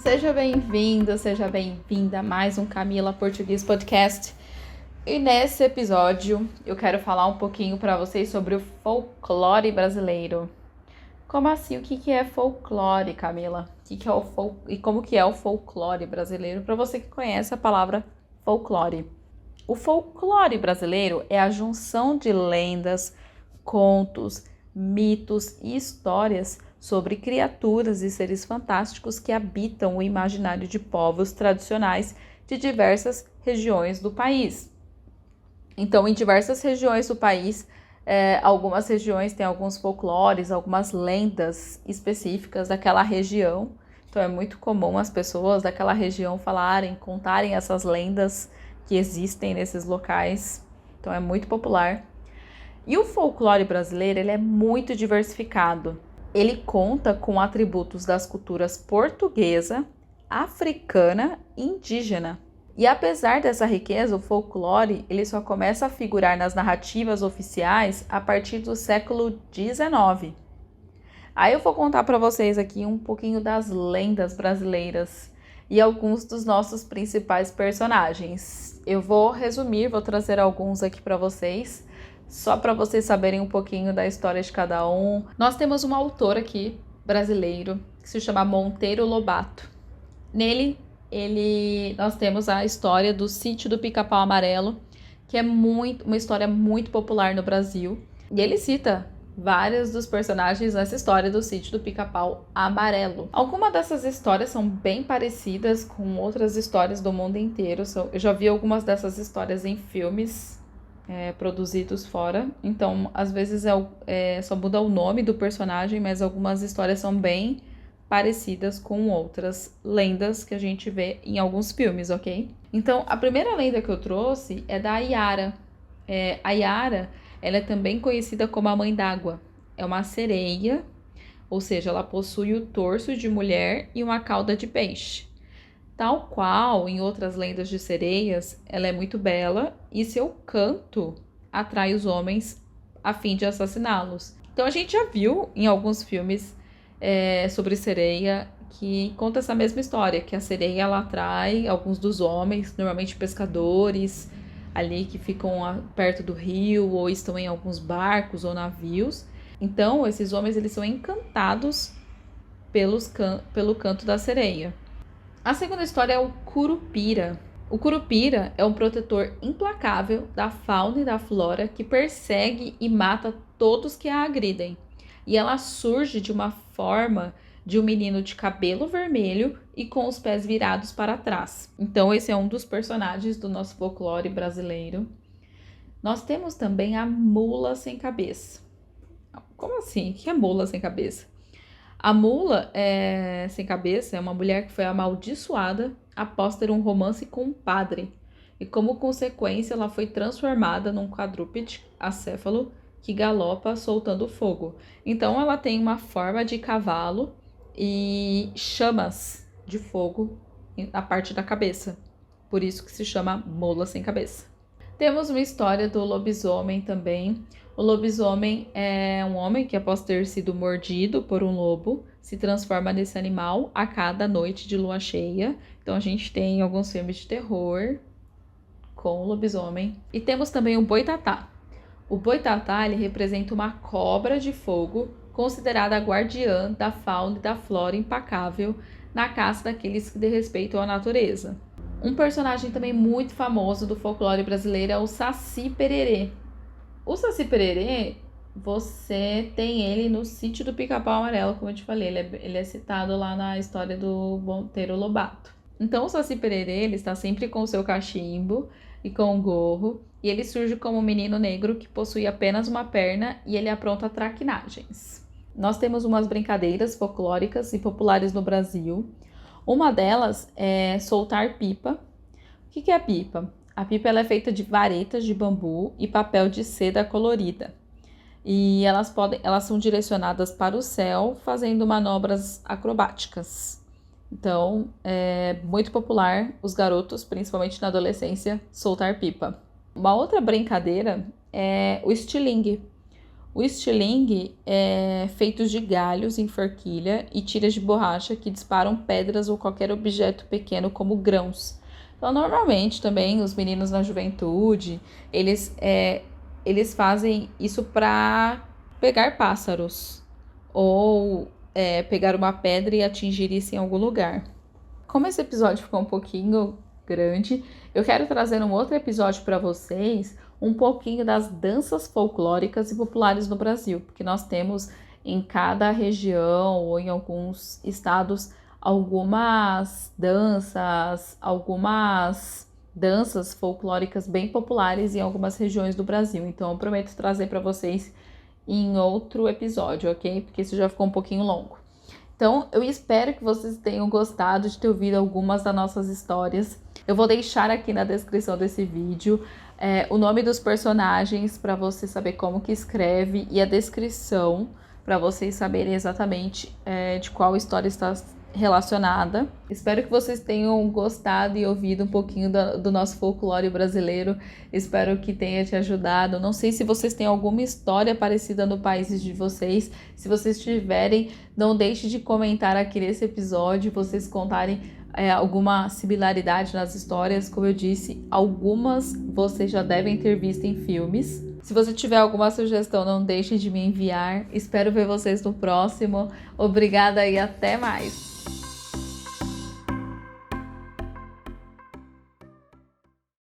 Seja bem-vindo, seja bem-vinda a mais um Camila Português Podcast. E nesse episódio eu quero falar um pouquinho para vocês sobre o folclore brasileiro. Como assim? O que é folclore, Camila? E como que é o folclore brasileiro? Para você que conhece a palavra folclore. O folclore brasileiro é a junção de lendas, contos, mitos e histórias sobre criaturas e seres fantásticos que habitam o imaginário de povos tradicionais de diversas regiões do país. Então, em diversas regiões do país, algumas regiões têm alguns folclores, algumas lendas específicas daquela região. Então, é muito comum as pessoas daquela região contarem essas lendas que existem nesses locais. Então, é muito popular. E o folclore brasileiro ele é muito diversificado. Ele conta com atributos das culturas portuguesa, africana e indígena. E apesar dessa riqueza, o folclore ele só começa a figurar nas narrativas oficiais a partir do século XIX. Aí eu vou contar para vocês aqui um pouquinho das lendas brasileiras e alguns dos nossos principais personagens. Eu vou trazer alguns aqui para vocês, só para vocês saberem um pouquinho da história de cada um. Nós temos um autor aqui, brasileiro, que se chama Monteiro Lobato. Nele, nós temos a história do Sítio do Pica-Pau Amarelo, que é uma história muito popular no Brasil. E ele cita vários dos personagens nessa história do Sítio do Pica-Pau Amarelo. Algumas dessas histórias são bem parecidas com outras histórias do mundo inteiro. Eu já vi algumas dessas histórias em filmes produzidos fora. Então, às vezes só muda o nome do personagem, mas algumas histórias são bem parecidas com outras lendas que a gente vê em alguns filmes, ok? Então, a primeira lenda que eu trouxe é da Yara. A Yara, ela é também conhecida como a Mãe d'Água. É uma sereia, ou seja, ela possui o torso de mulher e uma cauda de peixe. Tal qual em outras lendas de sereias, ela é muito bela e seu canto atrai os homens a fim de assassiná-los. Então a gente já viu em alguns filmes sobre sereia que conta essa mesma história, que a sereia ela atrai alguns dos homens, normalmente pescadores, ali que ficam perto do rio ou estão em alguns barcos ou navios. Então esses homens eles são encantados pelo canto da sereia. A segunda história é o Curupira. O Curupira é um protetor implacável da fauna e da flora que persegue e mata todos que a agridem. E ela surge de uma forma de um menino de cabelo vermelho e com os pés virados para trás. Então esse é um dos personagens do nosso folclore brasileiro. Nós temos também a mula sem cabeça. Como assim? O que é mula sem cabeça? A mula sem cabeça é uma mulher que foi amaldiçoada após ter um romance com um padre. E como consequência, ela foi transformada num quadrúpede acéfalo que galopa soltando fogo. Então, ela tem uma forma de cavalo e chamas de fogo na parte da cabeça. Por isso que se chama mula sem cabeça. Temos uma história do lobisomem também. O lobisomem é um homem que, após ter sido mordido por um lobo, se transforma nesse animal a cada noite de lua cheia. Então a gente tem alguns filmes de terror com o lobisomem. E temos também o boitatá. O boitatá ele representa uma cobra de fogo, considerada a guardiã da fauna e da flora impecável na caça daqueles que desrespeitam a natureza. Um personagem também muito famoso do folclore brasileiro é o Saci Pererê. O Saci Pererê, você tem ele no Sítio do Pica-Pau Amarelo, como eu te falei. Ele é citado lá na história do Monteiro Lobato. Então, o Saci Pererê, ele está sempre com o seu cachimbo e com o gorro. E ele surge como um menino negro que possui apenas uma perna e ele apronta traquinagens. Nós temos umas brincadeiras folclóricas e populares no Brasil. Uma delas é soltar pipa. O que é a pipa? A pipa ela é feita de varetas de bambu e papel de seda colorida. E elas são direcionadas para o céu fazendo manobras acrobáticas. Então, é muito popular os garotos, principalmente na adolescência, soltar pipa. Uma outra brincadeira é o estilingue. O estilingue é feito de galhos em forquilha e tiras de borracha que disparam pedras ou qualquer objeto pequeno como grãos. Então, normalmente também os meninos na juventude, eles fazem isso para pegar pássaros ou pegar uma pedra e atingir isso em algum lugar. Como esse episódio ficou um pouquinho grande, eu quero trazer um outro episódio para vocês, um pouquinho das danças folclóricas e populares no Brasil, porque nós temos em cada região ou em alguns estados algumas danças folclóricas bem populares em algumas regiões do Brasil. Então eu prometo trazer para vocês em outro episódio, ok? Porque isso já ficou um pouquinho longo. Então, eu espero que vocês tenham gostado de ter ouvido algumas das nossas histórias. Eu vou deixar aqui na descrição desse vídeo o nome dos personagens para você saber como que escreve e a descrição para vocês saberem exatamente de qual história está relacionada. Espero que vocês tenham gostado e ouvido um pouquinho do nosso folclore brasileiro. Espero que tenha te ajudado. Não sei se vocês têm alguma história parecida no país de vocês. Se vocês tiverem, não deixe de comentar aqui nesse episódio, vocês contarem alguma similaridade nas histórias. Como eu disse, algumas vocês já devem ter visto em filmes. Se você tiver alguma sugestão, não deixe de me enviar. Espero ver vocês no próximo. Obrigada e até mais!